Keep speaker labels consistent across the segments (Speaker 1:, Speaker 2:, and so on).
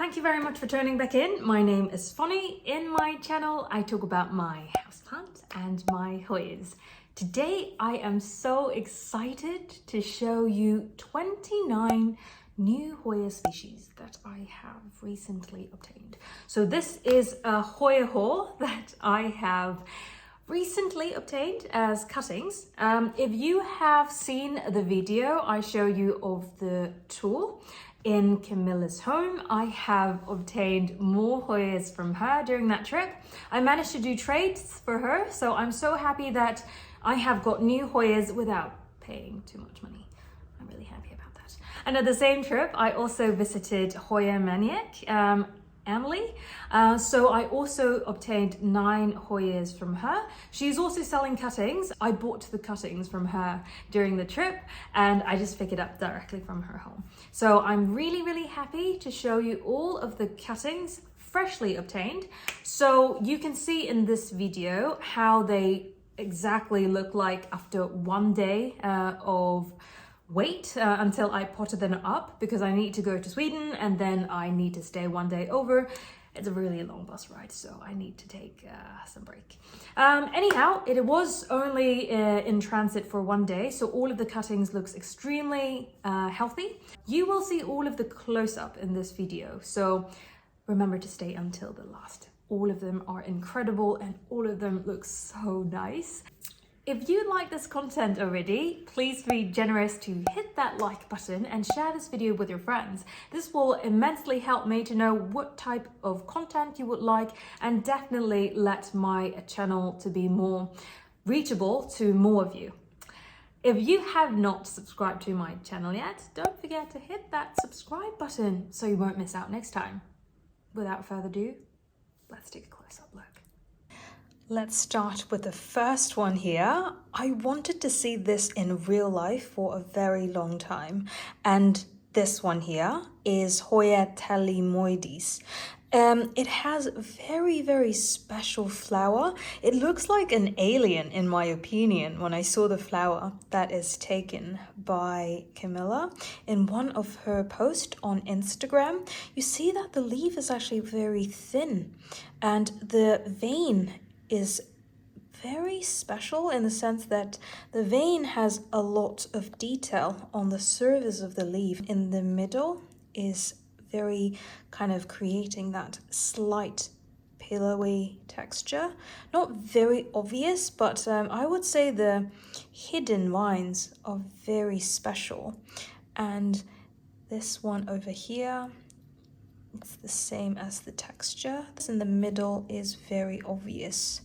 Speaker 1: Thank you very much for tuning back in. My name is Fonny. In my channel, I talk about my houseplants and my Hoyas. Today, I am so excited to show you 29 new Hoya species that I have recently obtained. So this is a Hoya haul that I have recently obtained as cuttings. If you have seen the video I show you of the tour in Camilla's home, I have obtained more Hoyas from her during that trip. I managed to do trades for her, so I'm so happy that I have got new Hoyas without paying too much money. I'm really happy about that. And at the same trip, I also visited Hoya Medininlifolia, Emelie. So I also obtained 9 Hoyas from her. She's also selling cuttings. I bought the cuttings from her during the trip and I just picked it up directly from her home. So I'm really happy to show you all of the cuttings freshly obtained. So you can see in this video how they exactly look like after one day of wait until I potted them up, because I need to go to Sweden and then I need to stay one day over. It's a really long bus ride, so I need to take some break. Anyhow, it was only in transit for one day, so all of the cuttings looks extremely healthy. You will see all of the close-up in this video, so remember to stay until the last. All of them are incredible and all of them look so nice. If you like this content already, please be generous to hit that like button and share this video with your friends. This will immensely help me to know what type of content you would like, and definitely let my channel to be more reachable to more of you. If you have not subscribed to my channel yet, don't forget to hit that subscribe button so you won't miss out next time. Without further ado, let's take a close-up look. Let's start with the first one here. I wanted to see this in real life for a very long time. And this one here is Hoya Telosmoides. It has very special flower. It looks like an alien in my opinion when I saw the flower that is taken by Camilla in one of her posts on Instagram. You see that the leaf is actually very thin and the vein is very special in the sense that the vein has a lot of detail on the surface of the leaf. In the middle is very kind of creating that slight pillowy texture. Not very obvious, but I would say the hidden lines are very special. And this one over here, it's the same as the texture. This in the middle is very obvious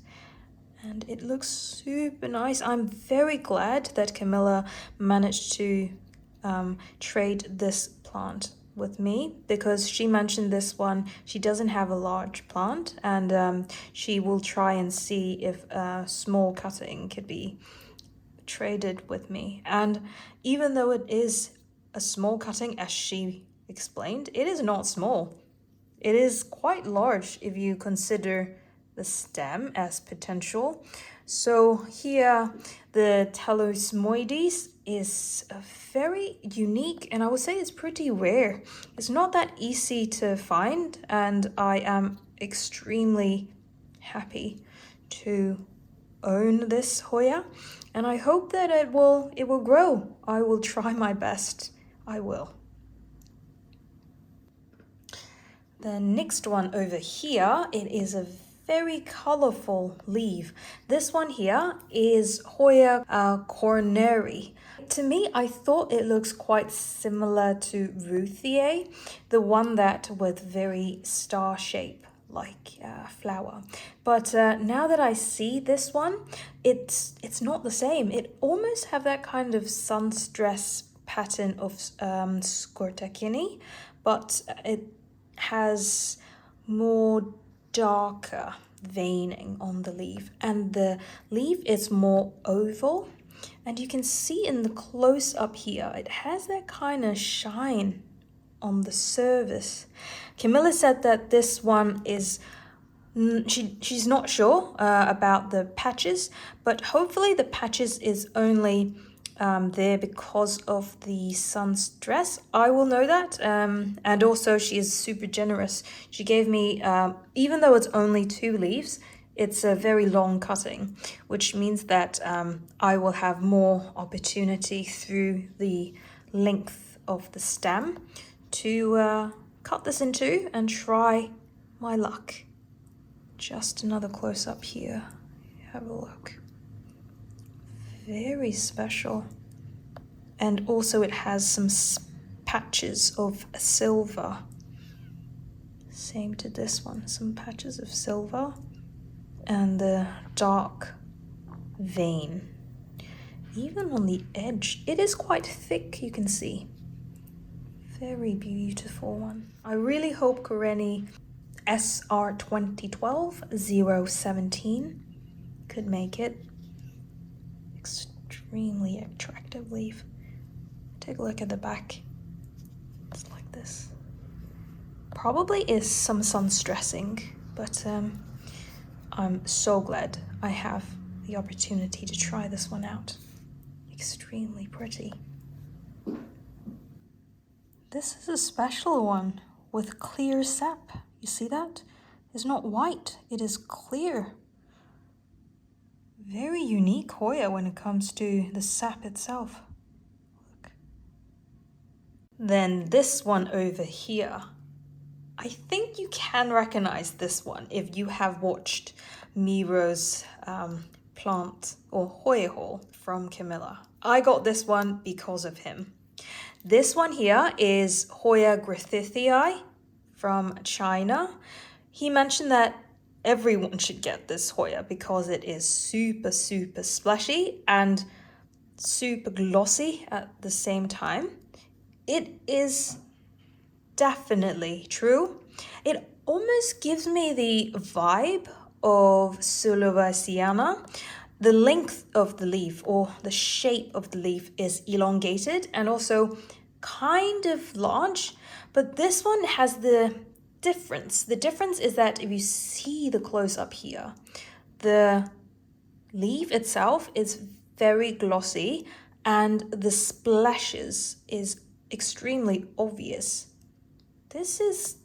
Speaker 1: and it looks super nice. I'm very glad that Camilla managed to trade this plant with me, because she mentioned this one, she doesn't have a large plant, and she will try and see if a small cutting could be traded with me. And even though it is a small cutting, as she explained, it is not small. It is quite large if you consider the stem as potential. So here the Telosmoides is a very unique, and I would say it's pretty rare. It's not that easy to find, and I am extremely happy to own this Hoya, and I hope that it will grow. I will try my best. I will. The next one over here, it is a very colorful leaf. This one here is Hoya Corneri. To me, I thought it looks quite similar to Griffithii, the one that with very star shape like flower. But now that I see this one, it's not the same. It almost have that kind of sunstress pattern of Cortisii, but it has more darker veining on the leaf, and the leaf is more oval, and you can see in the close up here it has that kind of shine on the surface. Camilla said that this one is she's not sure about the patches, but hopefully the patches is only there because of the sun stress. I will know that. And also she is super generous. She gave me, even though it's only 2 leaves, it's a very long cutting, which means that I will have more opportunity through the length of the stem to cut this in 2 and try my luck. Just another close up here. Have a look. Very special. And also it has some patches of silver. Same to this one, some patches of silver. And the dark vein. Even on the edge, it is quite thick, you can see. Very beautiful one. I really hope Corneri SR 2012-017 could make it. Extremely attractive leaf. Take a look at the back. It's like this. Probably is some sun stressing, but I'm so glad I have the opportunity to try this one out. Extremely pretty. This is a special one with clear sap. You see that? It's not white, it is clear. Very unique Hoya when it comes to the sap itself. Look. Then this one over here. I think you can recognize this one if you have watched Miro's plant or Hoya Haul from Camilla. I got this one because of him. This one here is Hoya Griffithii from China. He mentioned that everyone should get this Hoya because it is super, super splashy and super glossy at the same time. It is definitely true. It almost gives me the vibe of Sulawesiana. The length of the leaf or the shape of the leaf is elongated and also kind of large, but this one has the difference. The difference is that if you see the close up here, the leaf itself is very glossy and the splashes is extremely obvious. This is,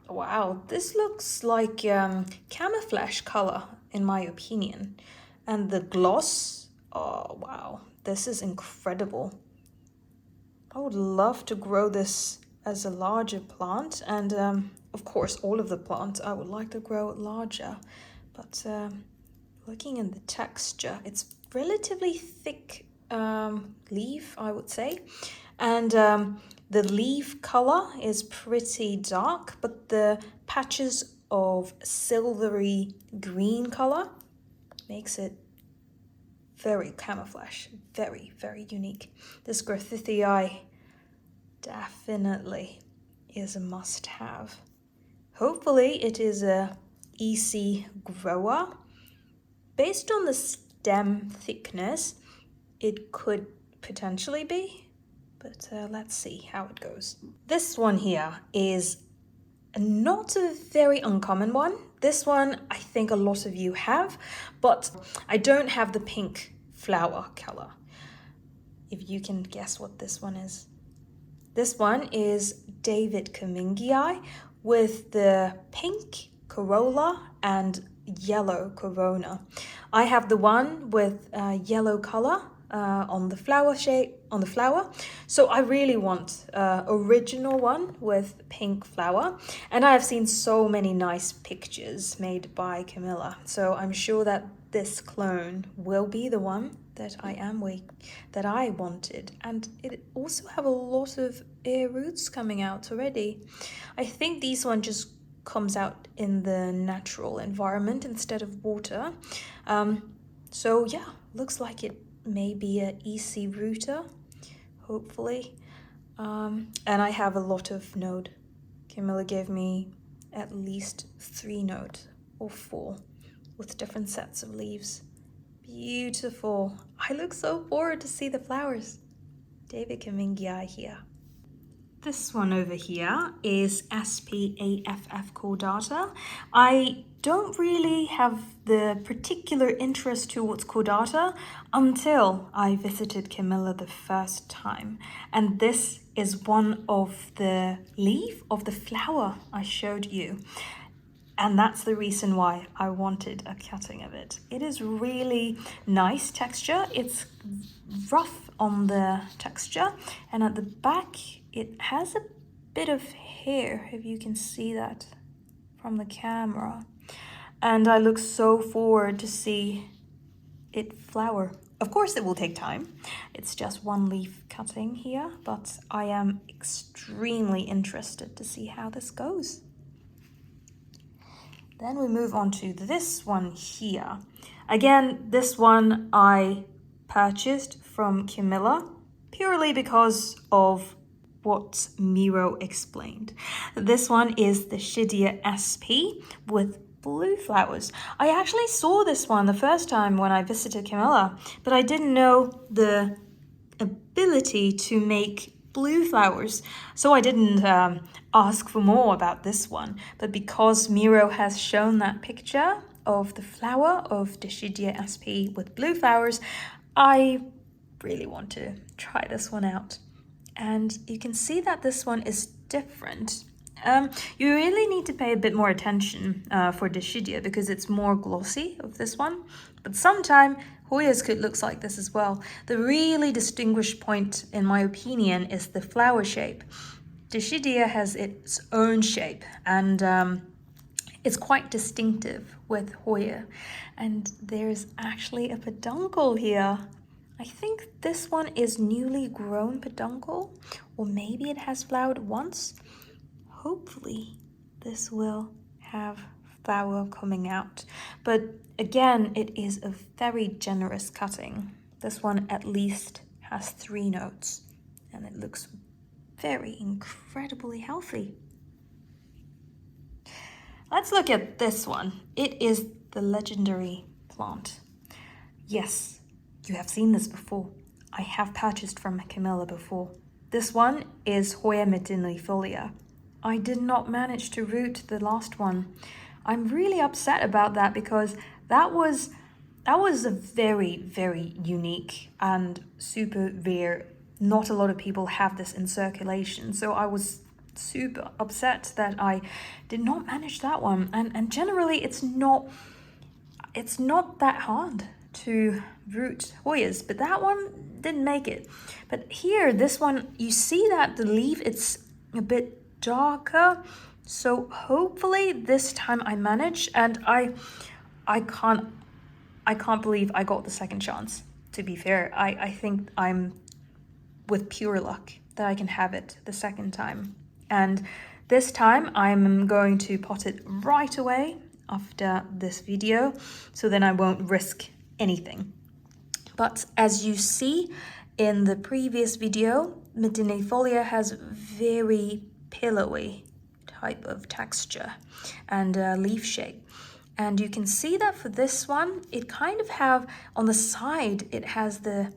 Speaker 1: wow, this looks like camouflage color in my opinion. And the gloss, oh wow, this is incredible. I would love to grow this as a larger plant, and of course all of the plants I would like to grow larger, but looking at the texture, it's relatively thick leaf, I would say, and the leaf color is pretty dark, but the patches of silvery green color makes it very camouflage, very, very unique. This Griffithii definitely is a must-have. Hopefully it is a easy grower. Based on the stem thickness, it could potentially be, but let's see how it goes. This one here is not a very uncommon one. This one I think a lot of you have, but I don't have the pink flower color. If you can guess what this one is. This one is Davidcummungii with the pink corolla and yellow corona. I have the one with yellow color on the flower shape, on the flower. So I really want original one with pink flower. And I have seen so many nice pictures made by Camilla. So I'm sure that this clone will be the one that I wanted. And it also have a lot of air roots coming out already. I think these one just comes out in the natural environment instead of water. So yeah, looks like it may be an easy rooter, hopefully. And I have a lot of node. Camilla gave me at least 3 nodes or 4 with different sets of leaves. Beautiful. I look so forward to see the flowers. Davidcummungii here. This one over here is SPAFF Caudata. I don't really have the particular interest towards Caudata until I visited Camilla the first time. And this is one of the leaf of the flower I showed you. And that's the reason why I wanted a cutting of it. It is really nice texture. It's rough on the texture, and at the back it has a bit of hair, if you can see that from the camera. And I look so forward to see it flower. Of course it will take time. It's just one leaf cutting here, but I am extremely interested to see how this goes. Then we move on to this one here. Again, this one I purchased from Camilla purely because of what Miro explained. This one is the Dischidia SP with blue flowers. I actually saw this one the first time when I visited Camilla, but I didn't know the ability to make blue flowers, so I didn't ask for more about this one. But because Miro has shown that picture of the flower of Dischidia SP with blue flowers, I really want to try this one out. And you can see that this one is different. You really need to pay a bit more attention for Dischidia because it's more glossy of this one. But sometimes Hoyas could look like this as well. The really distinguished point, in my opinion, is the flower shape. Dischidia has its own shape, and it's quite distinctive with Hoya. And there's actually a peduncle here. I think this one is newly grown peduncle, or maybe it has flowered once. Hopefully this will have flower coming out. But again, it is a very generous cutting. This one at least has 3 notes, and it looks very incredibly healthy. Let's look at this one. It is the legendary plant. Yes, you have seen this before. I have purchased from Camilla before. This one is Hoya Medinillifolia. I did not manage to root the last one. I'm really upset about that because that was a very, very unique and super rare. Not a lot of people have this in circulation, so I was super upset that I did not manage that one. And generally it's not that hard to root Hoyas, but that one didn't make it. But here, this one, you see that the leaf, it's a bit darker, so hopefully this time I manage. And I can't believe I got the second chance, to be fair. I think I'm with pure luck that I can have it the second time. And this time I'm going to pot it right away after this video, so then I won't risk anything. But as you see in the previous video, Medinillifolia has very pillowy type of texture and leaf shape. And you can see that for this one, it kind of have, on the side, it has the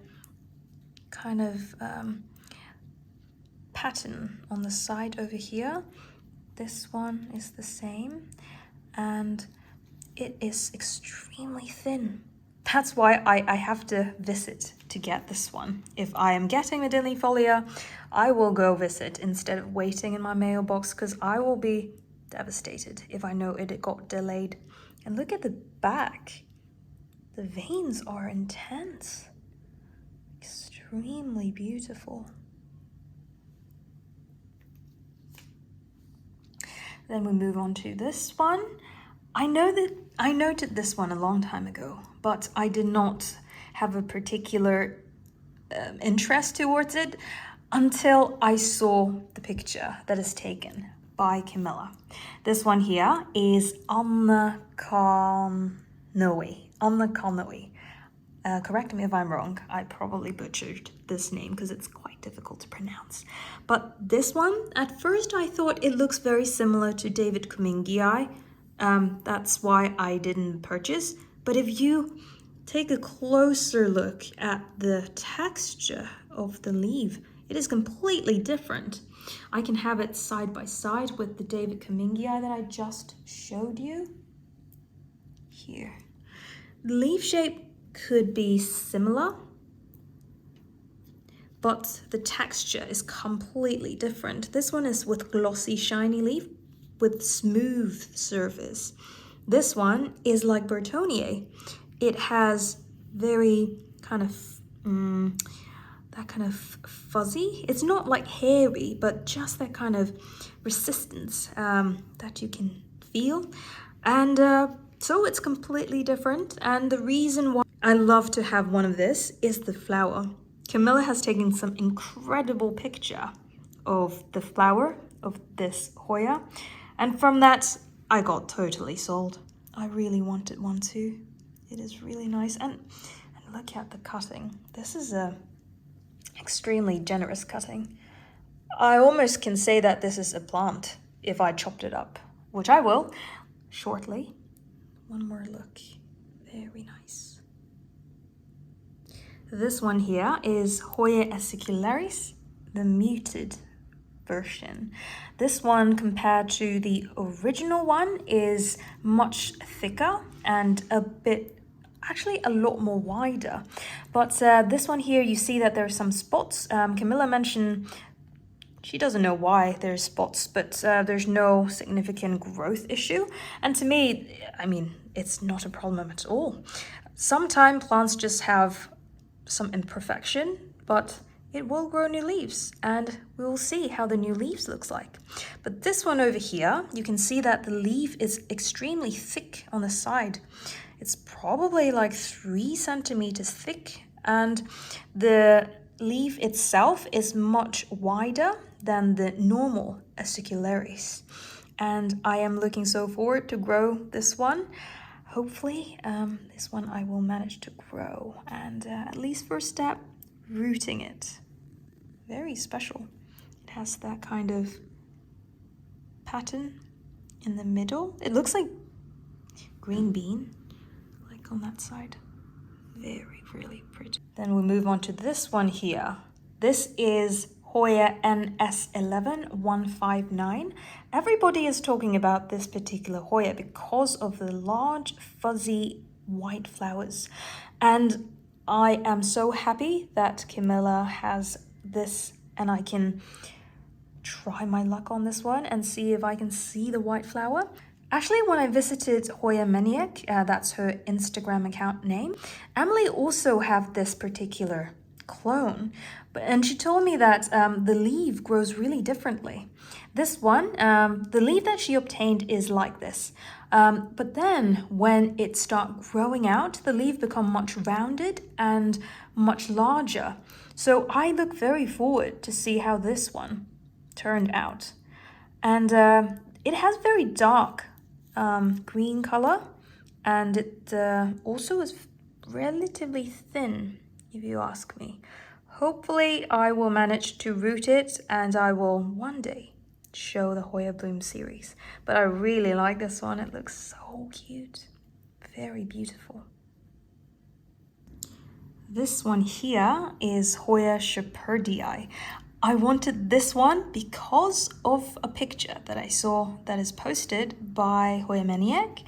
Speaker 1: kind of pattern on the side over here. This one is the same, and it is extremely thin. That's why I have to visit to get this one. If I am getting Medinillifolia, I will go visit instead of waiting in my mailbox, because I will be devastated if I know it got delayed. And look at the back. The veins are intense. Extremely beautiful. Then we move on to this one. I noted this one a long time ago, but I did not have a particular interest towards it until I saw the picture that is taken by Camilla. This one here is Anncajanoae. Correct me if I'm wrong. I probably butchered this name because it's quite difficult to pronounce. But this one, at first I thought it looks very similar to Davidcummungii. That's why I didn't purchase. But if you take a closer look at the texture of the leaf, it is completely different. I can have it side by side with the Davidcummungii that I just showed you. Here. The leaf shape could be similar, but the texture is completely different. This one is with glossy, shiny leaf with smooth surface. This one is like Burtoniae. It has very kind of that kind of fuzzy. It's not like hairy, but just that kind of resistance that you can feel. And so it's completely different. And the reason why I love to have one of this is the flower. Camilla has taken some incredible picture of the flower of this Hoya. And from that, I got totally sold. I really wanted one too. It is really nice. And look at the cutting. This is a extremely generous cutting. I almost can say that this is a plant if I chopped it up, which I will shortly. One more look. Very nice. This one here is Hoya Acicularis, the muted version. This one, compared to the original one, is much thicker and actually a lot more wider. But this one here, you see that there are some spots. Camilla mentioned she doesn't know why there's spots, but there's no significant growth issue. And to me, I mean, it's not a problem at all. Sometimes plants just have some imperfection, but it will grow new leaves, and we will see how the new leaves looks like. But this one over here, you can see that the leaf is extremely thick on the side. It's probably like 3 centimeters thick, and the leaf itself is much wider than the normal Acicularis. And I am looking so forward to grow this one. Hopefully this one I will manage to grow, and at least first step, rooting it. Very special. It has that kind of pattern in the middle. It looks like green bean, like on that side. Very, really pretty. Then we move on to this one here. This is Hoya NS11-159. Everybody is talking about this particular Hoya because of the large, fuzzy, white flowers. And I am so happy that Camilla has this, and I can try my luck on this one and see if I can see the white flower. Actually, when I visited Hoya Medinillifolia, that's her Instagram account name, Emelie also have this particular clone, and she told me that the leaf grows really differently. This one, the leaf that she obtained is like this, but then when it starts growing out, the leaf become much rounded and much larger. So I look very forward to see how this one turned out. And it has very dark green color, and it also is relatively thin, if you ask me. Hopefully I will manage to root it, and I will one day show the Hoya Bloom series. But I really like this one. It looks so cute. Very beautiful. This one here is Hoya Shepherdii. I wanted this one because of a picture that I saw that is posted by Hoya Medinillifolia.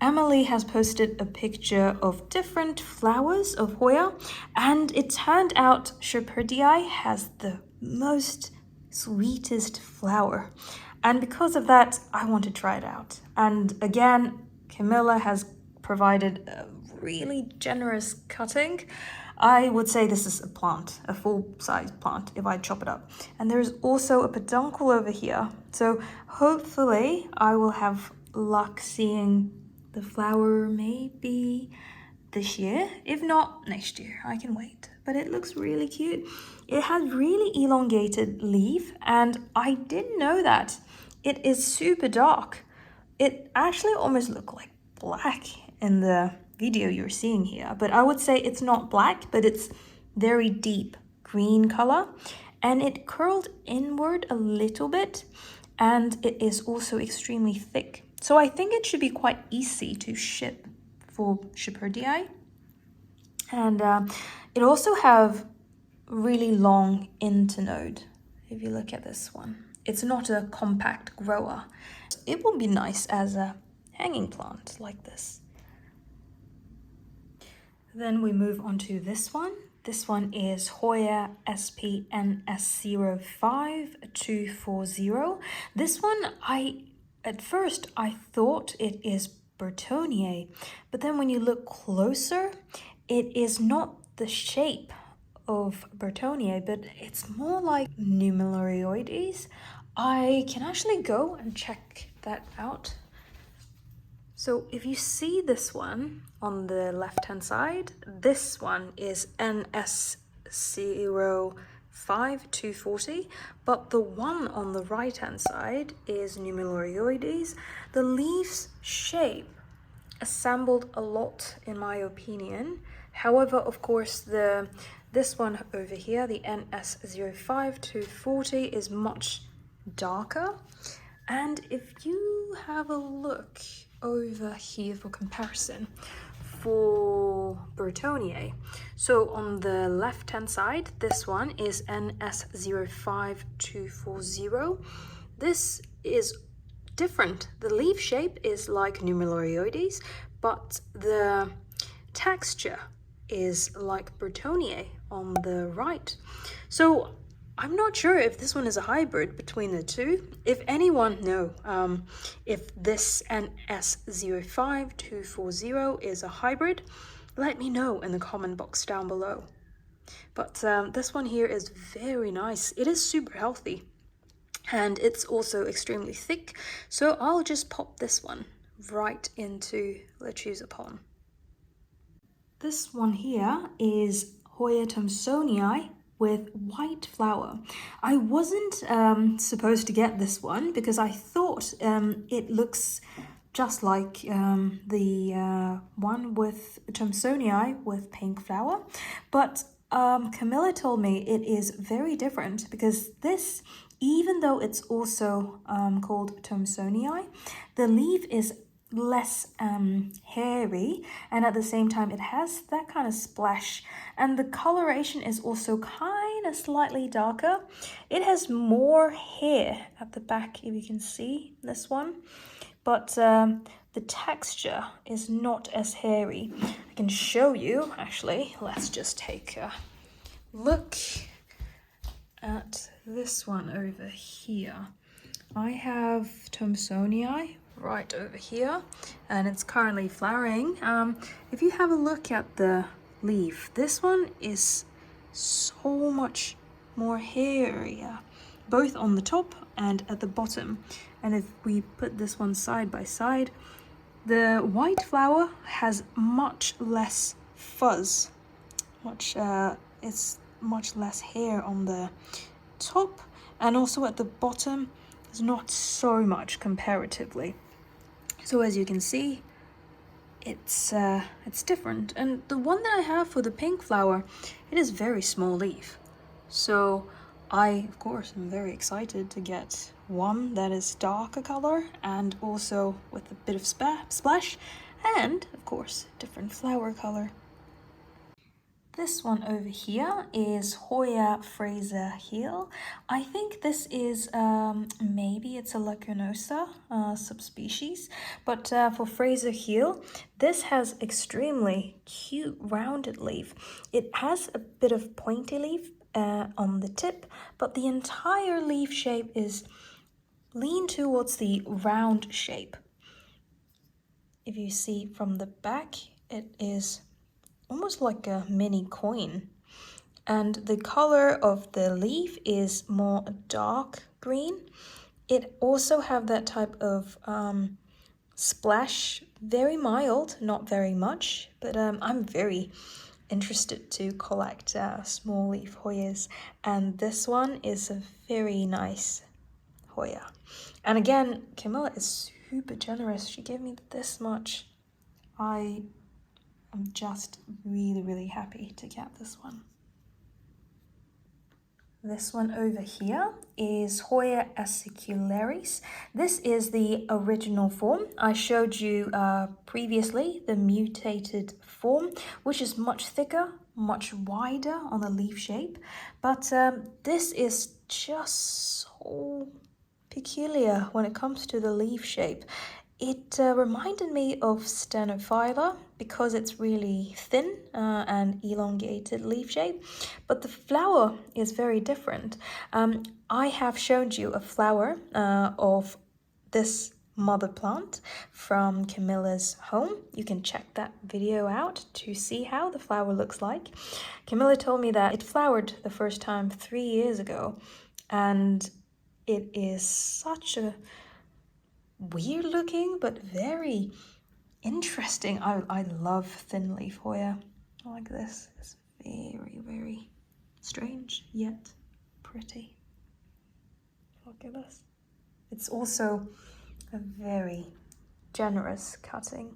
Speaker 1: Emelie has posted a picture of different flowers of Hoya, and it turned out Shepherdii has the most sweetest flower. And because of that, I want to try it out. And again, Camilla has provided a really generous cutting. I would say this is a plant, a full-size plant, if I chop it up. And there's also a peduncle over here. So hopefully I will have luck seeing the flower maybe this year. If not, next year. I can wait. But it looks really cute. It has really elongated leaf, and I didn't know that. It is super dark. It actually almost looked like black in the video you're seeing here, but I would say it's not black, but it's very deep green color, and it curled inward a little bit, and it is also extremely thick. So I think it should be quite easy to ship for Shepherdii. And it also have really long internode. If you look at this one, it's not a compact grower. It will be nice as a hanging plant like this. Then we move on to this one. This one is Hoya SP NS11-159. This one, at first I thought it is Burtoniae, but then when you look closer, it is not the shape of Burtoniae, but it's more like Nummularioides. I can actually go and check that out. So if you see this one on the left hand side, this one is NS11-159, but the one on the right hand side is Nummularioides. The leaves shape assembled a lot in my opinion. However, of course, this one over here, the NS05-240, is much darker. And if you have a look over here for comparison for Burtoniae, so on the left hand side, this one is NS05-240. This is different. The leaf shape is like Nummularioides, but the texture is like Burtoniae on the right. So I'm not sure if this one is a hybrid between the two. If anyone know if this NS05-240 is a hybrid, let me know in the comment box down below. But this one here is very nice. It is super healthy and it's also extremely thick. So I'll just pop this one right into the choose upon. This one here is Hoya Thomsonii with white flower. I wasn't supposed to get this one because I thought it looks just like the one with Thomsonii with pink flower, but Camilla told me it is very different because this, even though it's also called Thomsonii, the leaf is less hairy, and at the same time it has that kind of splash, and the coloration is also kind of slightly darker. It has more hair at the back, if you can see this one, but the texture is not as hairy. I can show you actually. Let's just take a look at this one over here. I have Thomsonii right over here, and it's currently flowering. If you have a look at the leaf, this one is so much more hairier, both on the top and at the bottom. And if we put this one side by side, the white flower has much less fuzz, it's much less hair on the top, and also at the bottom is not so much comparatively. So as you can see, it's different. And the one that I have for the pink flower, it is very small leaf. So I, of course, am very excited to get one that is darker color and also with a bit of splash, and of course, different flower color. This one over here is Hoya Fraser Hill. I think this is, maybe it's a Lacunosa subspecies, but for Fraser Hill, this has extremely cute rounded leaf. It has a bit of pointy leaf on the tip, but the entire leaf shape is lean towards the round shape. If you see from the back, it is almost like a mini coin, and the color of the leaf is more dark green. It also have that type of splash, very mild, not very much, but I'm very interested to collect small leaf Hoyas, and this one is a very nice Hoya. And again, Camilla is super generous. She gave me this much. I'm just really happy to get this one. This one over here is Hoya Acicularis. This is the original form. I showed you previously the mutated form, which is much thicker, much wider on the leaf shape. But this is just so peculiar when it comes to the leaf shape. It reminded me of Stenophylla because it's really thin and elongated leaf shape, but the flower is very different. I have shown you a flower of this mother plant from Camilla's home. You can check that video out to see how the flower looks like. Camilla told me that it flowered the first time 3 years ago, and it is such a weird looking but very interesting. I love thin leaf Hoya like this. It's very strange yet pretty. Look at this. It's also a very generous cutting.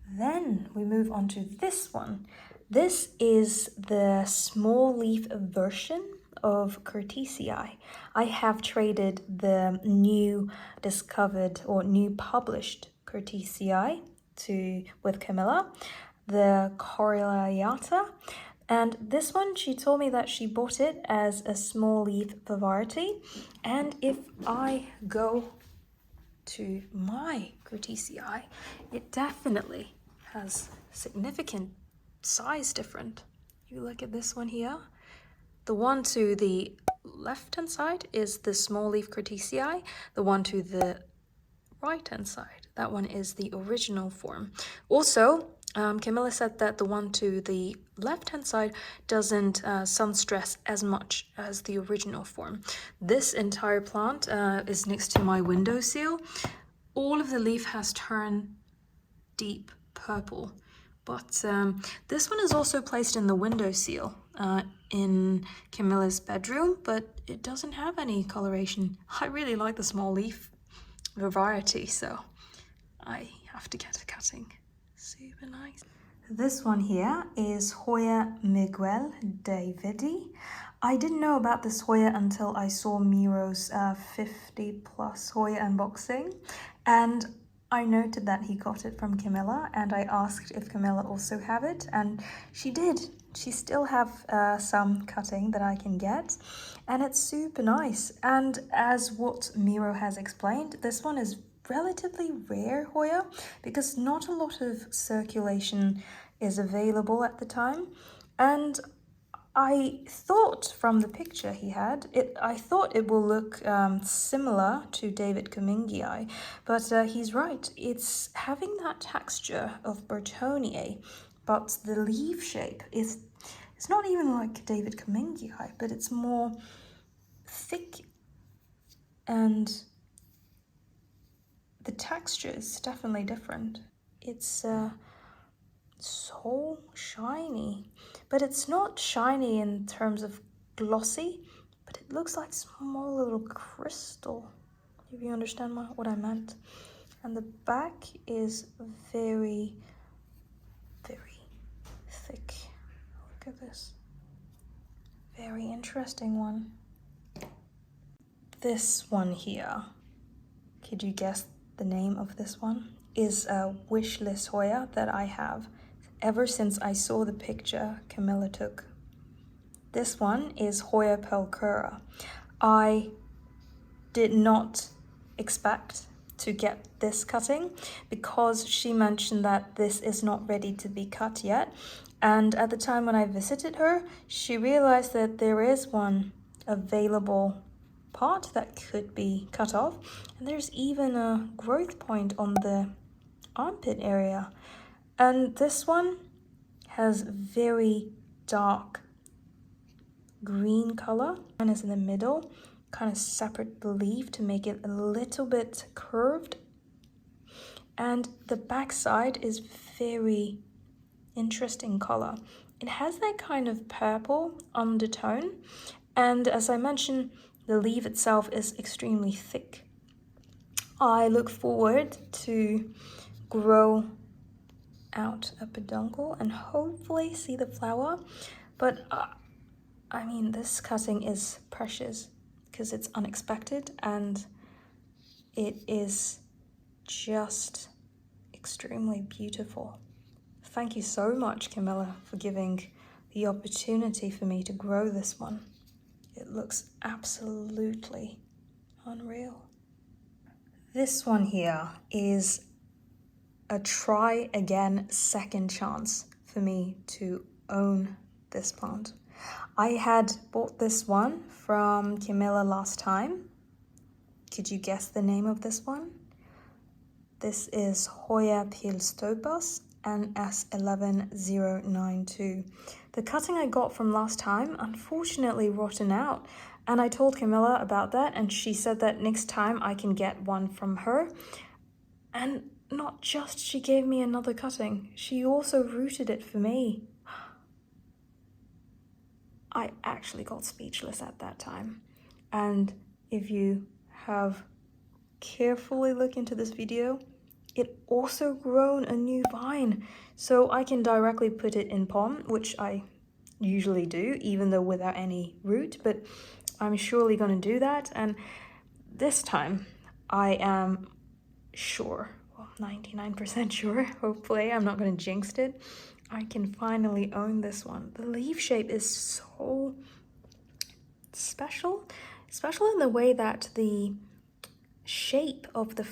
Speaker 1: Then we move on to this one. This is the small leaf version of Curtisii. I have traded the new discovered or new published Curtisii with Camilla, the Coriacea, and this one she told me that she bought it as a small leaf variety. And if I go to my Curtisii, it definitely has significant size different. You look at this one here. The one to the left-hand side is the small leaf Curtisii. The one to the right-hand side, that one is the original form. Also, Camilla said that the one to the left-hand side doesn't sun stress as much as the original form. This entire plant is next to my windowsill. All of the leaf has turned deep purple, but this one is also placed in the windowsill in Camilla's bedroom, but it doesn't have any coloration. I really like the small leaf variety, so I have to get a cutting. Super nice. This one here is Hoya Migueldavidii. I didn't know about this Hoya until I saw Miro's 50 plus Hoya unboxing, and I noted that he got it from Camilla, and I asked if Camilla also have it, and she did. She still have some cutting that I can get, and it's super nice. And as what Miro has explained, this one is relatively rare Hoya because not a lot of circulation is available at the time. And I thought from the picture he had, I thought it will look similar to Davidcummungii, but he's right. It's having that texture of Burtoniae, but the leaf shape is, it's not even like Davidcummungii, but it's more thick, and the texture is definitely different. It's so shiny, but it's not shiny in terms of glossy, but it looks like small little crystal, if you understand what I meant. And the back is very thick. Look at this. Very interesting one. This one here, could you guess the name of this one? Is a wish list Hoya that I have ever since I saw the picture Camilla took. This one is Hoya Pulchra. I did not expect to get this cutting because she mentioned that this is not ready to be cut yet. And at the time when I visited her, she realized that there is one available part that could be cut off. And there's even a growth point on the armpit area. And this one has very dark green color and is in the middle, kind of separate the leaf to make it a little bit curved. And the back side is very interesting color. It has that kind of purple undertone, and as I mentioned, the leaf itself is extremely thick. I look forward to grow out a peduncle and hopefully see the flower, but I mean, this cutting is precious because it's unexpected and it is just extremely beautiful. Thank you so much, Camilla, for giving the opportunity for me to grow this one. It looks absolutely unreal. This one here is a try again second chance for me to own this plant. I had bought this one from Camilla last time. Could you guess the name of this one? This is Hoya Piestolepis NS11-159. The cutting I got from last time unfortunately rotten out, and I told Camilla about that, and she said that next time I can get one from her. And not just she gave me another cutting, she also rooted it for me. I actually got speechless at that time. And if you have carefully looked into this video, it also grown a new vine, so I can directly put it in pot, which I usually do, even though without any root, but I'm surely going to do that. And this time I am sure, well, 99% sure, hopefully I'm not going to jinx it, I can finally own this one. The leaf shape is so special in the way that the shape of the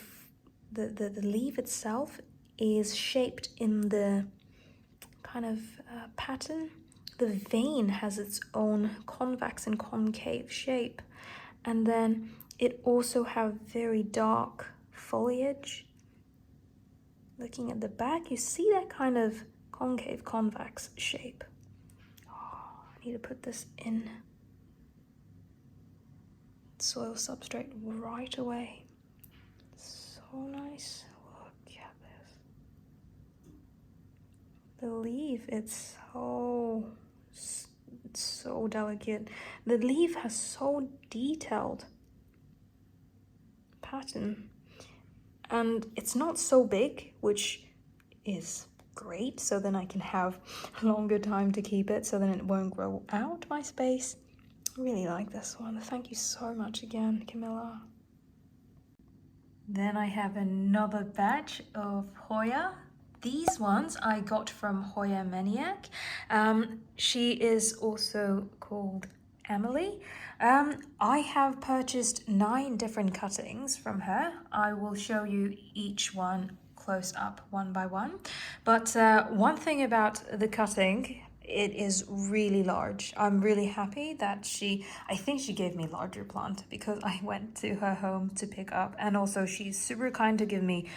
Speaker 1: leaf itself is shaped in the kind of pattern. The vein has its own convex and concave shape, and then it also have very dark foliage. Looking at the back, you see that kind of concave convex shape. Oh, I need to put this in soil substrate right away. So nice. Look at this. The leaf, it's so delicate. The leaf has so detailed pattern, and it's not so big, which is great, so then I can have a longer time to keep it, so then it won't grow out my space. I really like this one. Thank you so much again, Camilla. Then I have another batch of Hoya. These ones I got from Hoya Medinillifolia. She is also called Emelie. I have purchased 9 different cuttings from her. I will show you each one close up one by one. But one thing about the cutting, it is really large. I'm really happy that I think she gave me larger plant because I went to her home to pick up, and also she's super kind to give me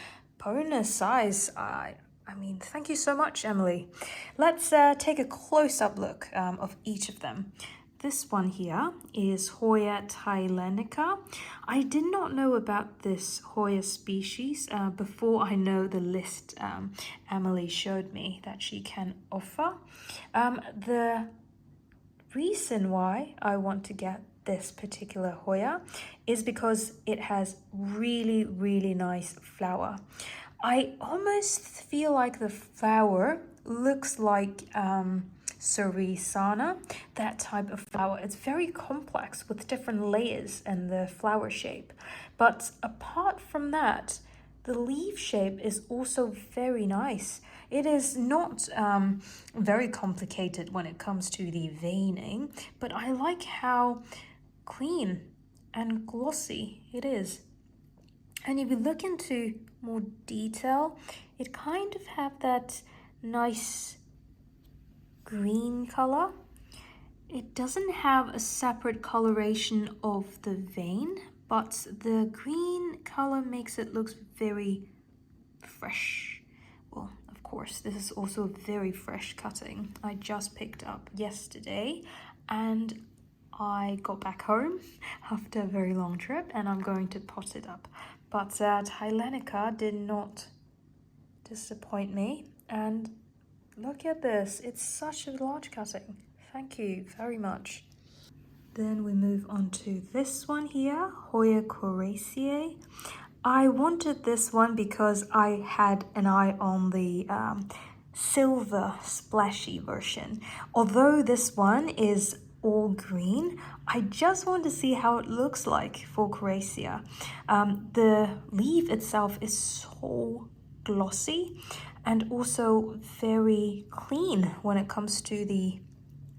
Speaker 1: bonus size. I mean, thank you so much, Emelie. Let's take a close-up look of each of them. This one here is Hoya Thailandica. I did not know about this Hoya species before I know the list Emelie showed me that she can offer. The reason why I want to get this particular Hoya is because it has really, really nice flower. I almost feel like the flower looks like Sulawesiana, that type of flower. It's very complex with different layers and the flower shape. But apart from that, the leaf shape is also very nice. It is not very complicated when it comes to the veining, but I like how clean and glossy it is. And if you look into more detail, it kind of have that nice green color. It doesn't have a separate coloration of the vein, but the green color makes it look very fresh. Well, of course, this is also a very fresh cutting. I just picked up yesterday and I got back home after a very long trip and I'm going to pot it up. But Thailandica did not disappoint me, and look at this, it's such a large cutting. Thank you very much. Then we move on to this one here, Hoya Coriacea. I wanted this one because I had an eye on the silver splashy version. Although this one is all green. I just want to see how it looks like for Coriacea. The leaf itself is so glossy and also very clean when it comes to the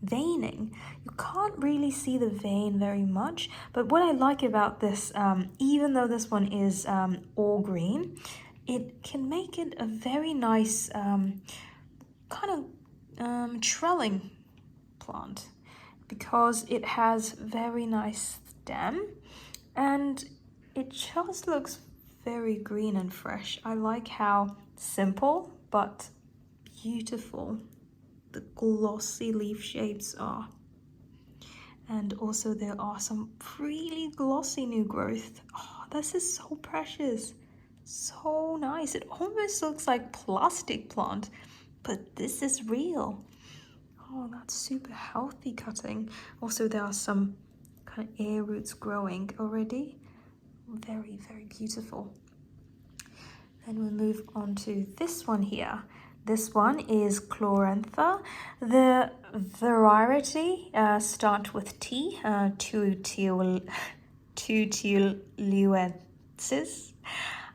Speaker 1: veining. You can't really see the vein very much, but what I like about this, even though this one is all green, it can make it a very nice kind of trelling plant, because it has very nice stem and it just looks very green and fresh. I like how simple but beautiful the glossy leaf shapes are. And also there are some really glossy new growth. Oh, this is so precious. So nice. It almost looks like plastic plant, but this is real. Oh, that's super healthy cutting. Also, there are some kind of air roots growing already. Very, very beautiful. Then we'll move on to this one here. This one is Chlorantha. The variety starts with T, Tutuilensis.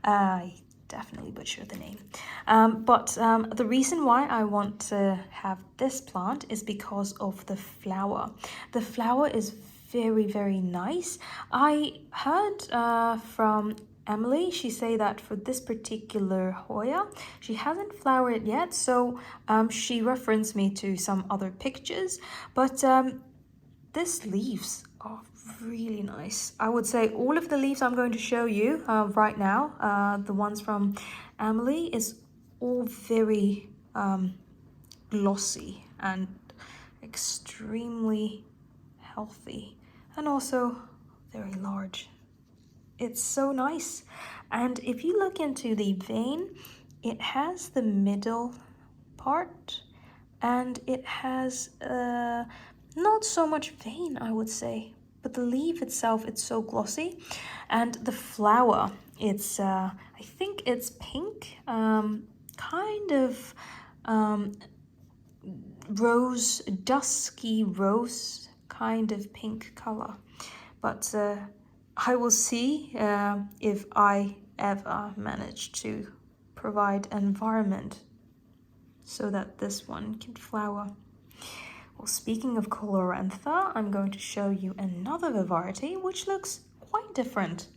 Speaker 1: I definitely butchered the name. But the reason why I want to have this plant is because of the flower. The flower is very, very nice. I heard from Emelie, she say that for this particular Hoya, she hasn't flowered yet, so she referenced me to some other pictures, but these leaves are really nice. I would say all of the leaves I'm going to show you right now, the ones from Emelie, is all very glossy and extremely healthy, and also very large. It's so nice. And if you look into the vein, it has the middle part and it has not so much vein, I would say, but the leaf itself, it's so glossy. And the flower, it's I think it's pink, kind of rose, dusky rose kind of pink color. But I will see if I ever manage to provide an environment so that this one can flower. Well, speaking of Chlorantha, I'm going to show you another variety which looks quite different.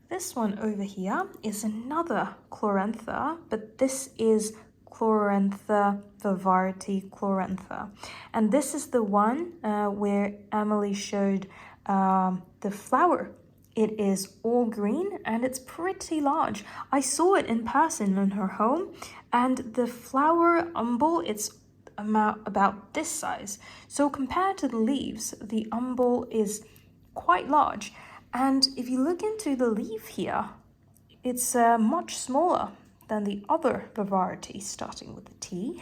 Speaker 1: This one over here is another Chlorantha, but this is Chlorantha, the variety Chlorantha. And this is the one where Emelie showed the flower. It is all green and it's pretty large. I saw it in person in her home, and the flower umbel, it's about this size. So compared to the leaves, the umbel is quite large. And if you look into the leaf here, it's much smaller than the other variety starting with the T.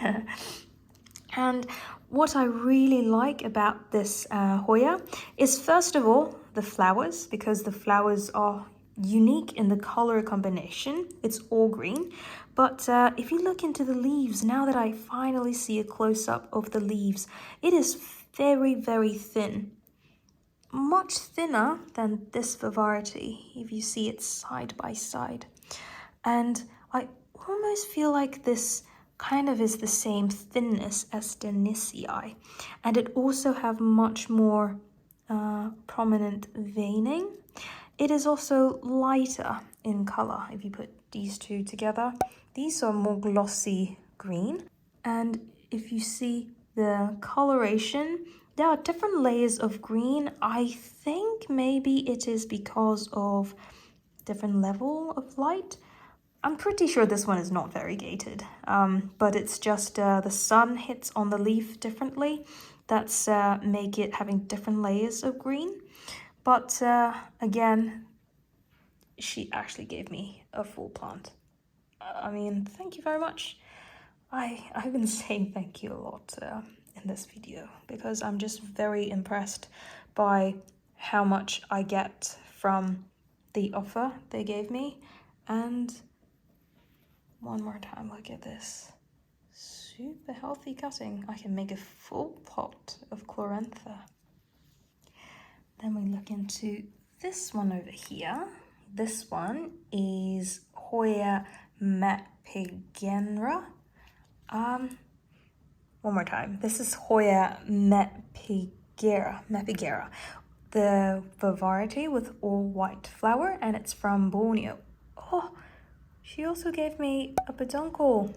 Speaker 1: And what I really like about this Hoya is, first of all, the flowers, because the flowers are unique in the color combination. It's all green. But if you look into the leaves, now that I finally see a close-up of the leaves, it is very, very thin. Much thinner than this variety, if you see it side by side. And I almost feel like this kind of is the same thinness as Dischidia, and it also have much more prominent veining. It is also lighter in color. If you put these two together, these are more glossy green, and if you see the coloration, there are different layers of green. I think maybe it is because of different level of light. I'm pretty sure this one is not variegated, but it's just the sun hits on the leaf differently. That's make it having different layers of green. But again, she actually gave me a full plant. I mean, thank you very much. I've been saying thank you a lot in this video, because I'm just very impressed by how much I get from the offer they gave me. And one more time, look at this. super healthy cutting. I can make a full pot of Chlorantha. Then we look into this one over here. This one is Hoya Mappigera. One more time. This is Hoya Mappigera, the variety with all white flower, and it's from Borneo. Oh, she also gave me a peduncle.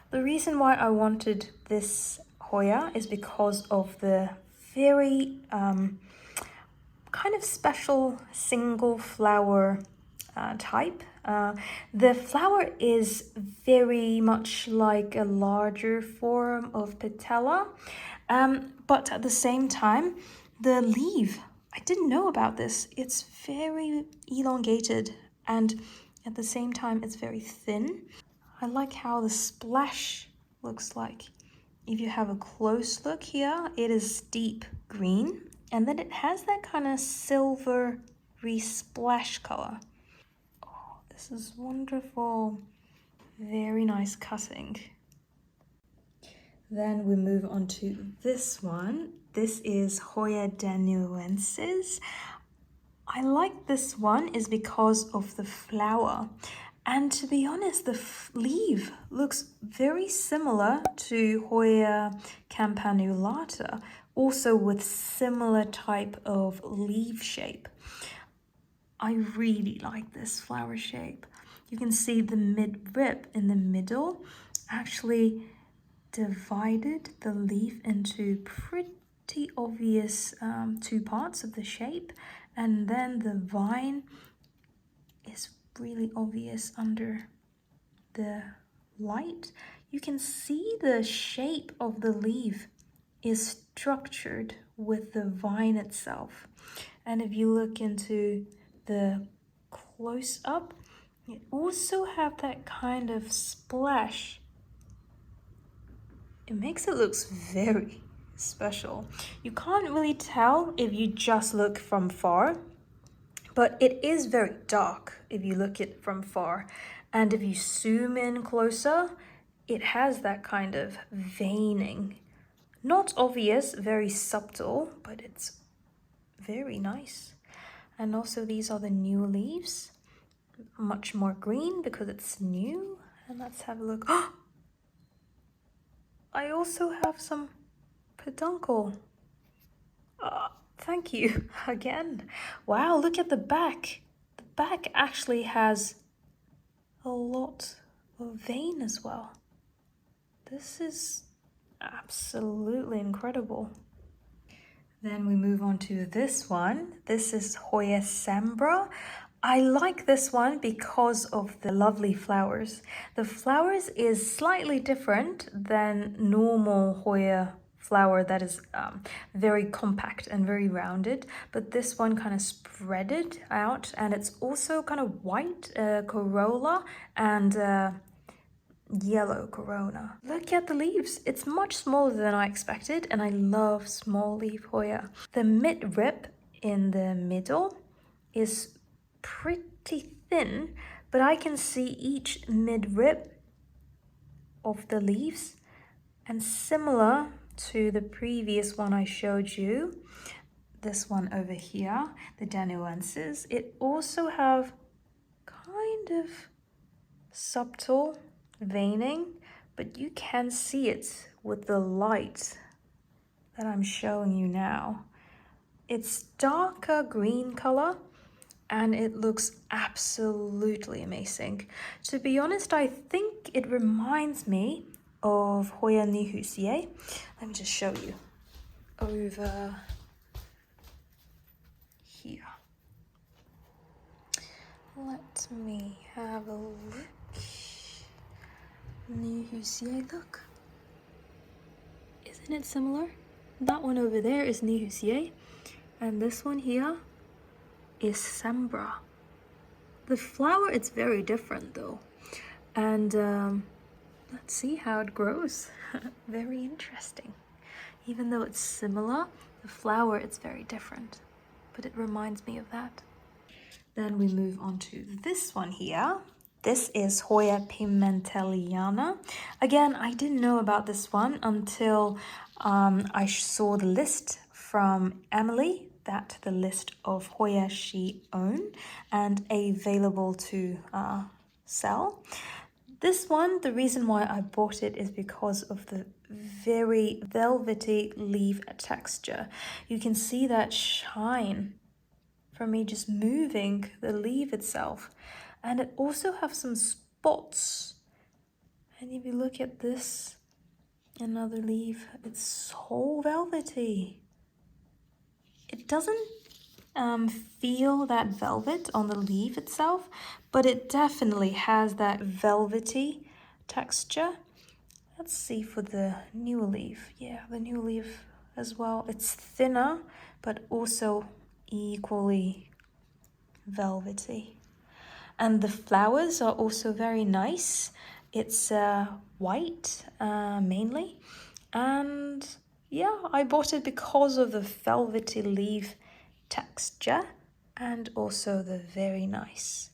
Speaker 1: The reason why I wanted this Hoya is because of the very kind of special single flower type. The flower is very much like a larger form of patella, but at the same time, the leaf, I didn't know about this. It's very elongated, and at the same time, it's very thin. I like how the splash looks like. If you have a close look here, it is deep green, and then it has that kind of silvery splash color. Oh, this is wonderful. Very nice cutting. Then we move on to this one. This is Hoya Danumensis. I like this one is because of the flower. And to be honest, the leaf looks very similar to Hoya campanulata, also with similar type of leaf shape. I really like this flower shape. You can see the mid-rib in the middle actually divided the leaf into pretty obvious two parts of the shape, and then the vine is really obvious under the light. You can see the shape of the leaf is structured with the vine itself. And if you look into the close-up, it also have that kind of splash. It makes it look very special. You can't really tell if you just look from far, but it is very dark if you look at it from far. And if you zoom in closer, it has that kind of veining. Not obvious, very subtle, but it's very nice. And also these are the new leaves. Much more green because it's new. And let's have a look. Oh! I also have some peduncle. Thank you again. Wow, look at the back. The back actually has a lot of vein as well. This is absolutely incredible. Then we move on to this one. This is Hoya Sambra. I like this one because of the lovely flowers. The flowers is slightly different than normal Hoya flower that is very compact and very rounded, but this one kind of spreaded out, and it's also kind of white corolla and yellow corona. Look at the leaves. It's much smaller than I expected, and I love small leaf Hoya. The mid-rib in the middle is pretty thin, but I can see each mid-rib of the leaves, and similar to the previous one I showed you, this one over here, the Danumensis, it also have kind of subtle veining, but you can see it with the light that I'm showing you now. It's darker green color, and it looks absolutely amazing. To be honest, I think it reminds me of Hoya Griffithii. Let me just show you over here. Let me have a look. Griffithii, look. Isn't it similar? That one over there is Griffithii, and this one here is Sambra. The flower, it's very different though. And let's see how it grows. Very interesting. Even though it's similar, the flower, it's very different. But it reminds me of that. Then we move on to this one here. This is Hoya Pimenteliana. Again, I didn't know about this one until I saw the list from Emelie, that the list of Hoya she owned and available to sell. This one, the reason why I bought it is because of the very velvety leaf texture. You can see that shine from me just moving the leaf itself. And it also has some spots. And if you look at this, another leaf, it's so velvety. It doesn't feel that velvet on the leaf itself, but it definitely has that velvety texture. Let's see for the new leaf. Yeah, the new leaf as well. It's thinner, but also equally velvety. And the flowers are also very nice. It's white mainly. And yeah, I bought it because of the velvety leaf texture and also the very nice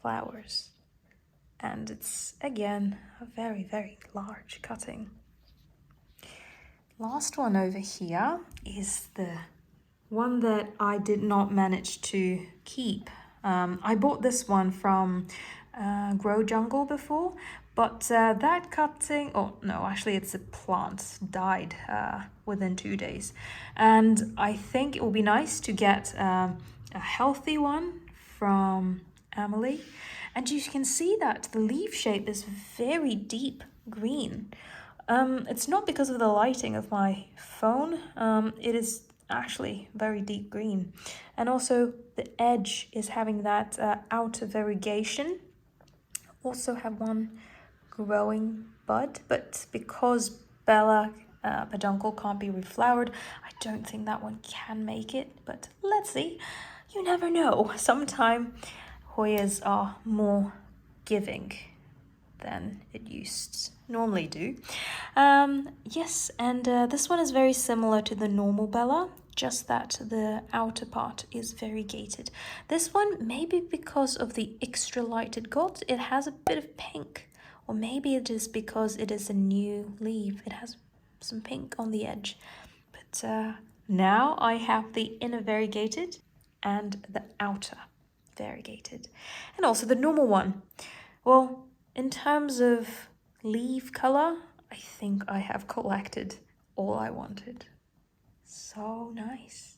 Speaker 1: flowers. And it's again a very, very large cutting. Last one over here is the one that I did not manage to keep. I bought this one from Grow Jungle before, but that cutting, oh no, actually it's a plant, died within 2 days. And I think it will be nice to get a healthy one from Emelie. And you can see that the leaf shape is very deep green. It's not because of the lighting of my phone, it is actually very deep green. And also the edge is having that outer variegation. Also have one growing bud, but because Bella peduncle can't be reflowered, I don't think that one can make it, but let's see. You never know. Sometime Hoyas are more giving than it used normally do. Yes, and this one is very similar to the normal Bella, just that the outer part is variegated. This one, maybe because of the extra light it got, it has a bit of pink, or maybe it is because it is a new leaf. It has some pink on the edge. But now I have the inner variegated and the outer variegated, and also the normal one. Well, in terms of leaf color, I think I have collected all I wanted. So nice.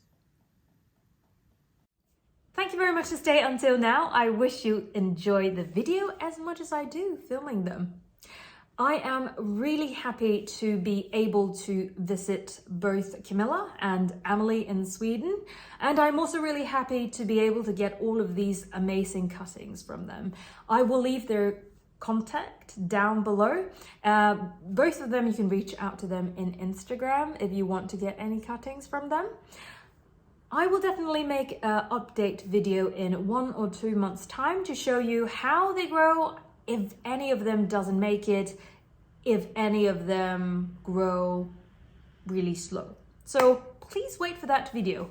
Speaker 1: Thank you very much for staying until now. I wish you enjoyed the video as much as I do filming them. I am really happy to be able to visit both Camilla and Emelie in Sweden. And I'm also really happy to be able to get all of these amazing cuttings from them. I will leave their contact down below. Both of them, you can reach out to them in Instagram if you want to get any cuttings from them. I will definitely make an update video in 1 or 2 months' time to show you how they grow, if any of them doesn't make it, if any of them grow really slow. So please wait for that video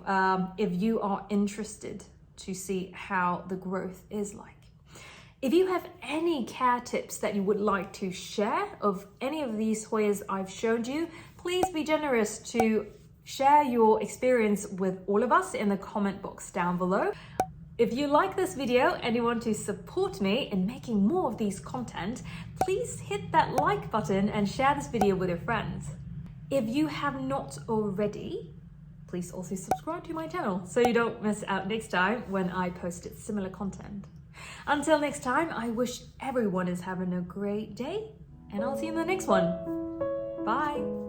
Speaker 1: if you are interested to see how the growth is like. If you have any care tips that you would like to share of any of these Hoyas I've shown you, please be generous to share your experience with all of us in the comment box down below. If you like this video and you want to support me in making more of these content, please hit that like button and share this video with your friends. If you have not already, please also subscribe to my channel so you don't miss out next time when I post similar content. Until next time, I wish everyone is having a great day, and I'll see you in the next one. Bye.